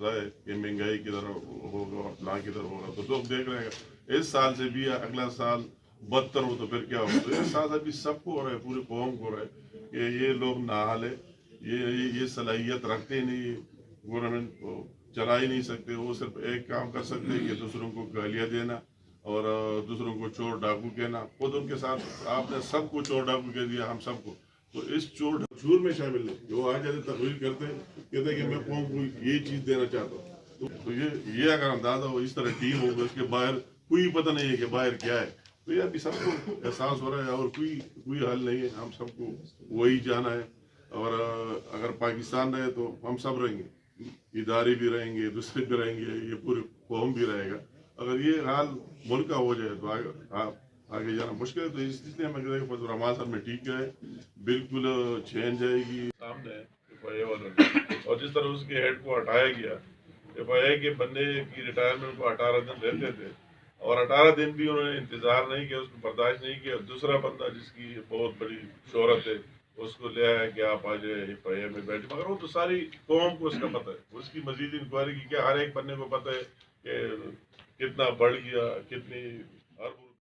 पता है कि महंगाई किधर होगा और फलां किधर होगा, तो लोग देख रहे हैं इस साल से भी अगला साल बदतर हो तो फिर क्या होगा। तो इस साल अभी सबको हो रहा है, पूरी कौम को हो रहा है कि ये लोग नाहाल है, ये सलाहियत रखते ही नहीं, गवर्नमेंट को चला ही नहीं सकते। वो सिर्फ एक काम कर सकते हैं कि दूसरों को गालियाँ देना और दूसरों को चोर डाकू कहना। खुद उनके साथ आपने सबको चोर डाकू कह दिया, हम सबको। तो इस चोर झूर में शामिल है कि वो आ जाते तकरीर करते हैं, कहते हैं कि मैं कौम को ये चीज़ देना चाहता हूँ। तो ये अगर अंदाजा हो इस तरह टीम होगा, इसके बाहर कोई पता नहीं है कि बाहर क्या है। तो ये अभी सबको एहसास हो रहा है और कोई हल नहीं है, हम सबको वही जाना है। और अगर पाकिस्तान रहे तो हम सब रहेंगे, इदारे भी रहेंगे, दूसरे भी रहेंगे, ये पूरी कौम भी रहेगा। अगर ये हाल मुल्क का हो जाए तो आगे जाना मुश्किल है। तो इसलिए मैं कहता हूँ रमाज साहब में ठीक है, बिल्कुल चेंज आएगी सामने एफआईए वालों ने। और जिस तरह उसके हेड को हटाया गया, एफआईए के बंदे की रिटायरमेंट को 18 दिन रहते थे और 18 दिन भी उन्होंने इंतजार नहीं किया, उसको बर्दाश्त नहीं किया। दूसरा बंदा जिसकी बहुत बड़ी शोहरत है उसको ले आया कि आप आ जाए एफआईए में बैठे, मगर वो तो सारी कौम को उसका पता है, उसकी मजीद इंक्वायरी की क्या, हर एक बंदे को पता है कि कितना बढ़ गया, कितनी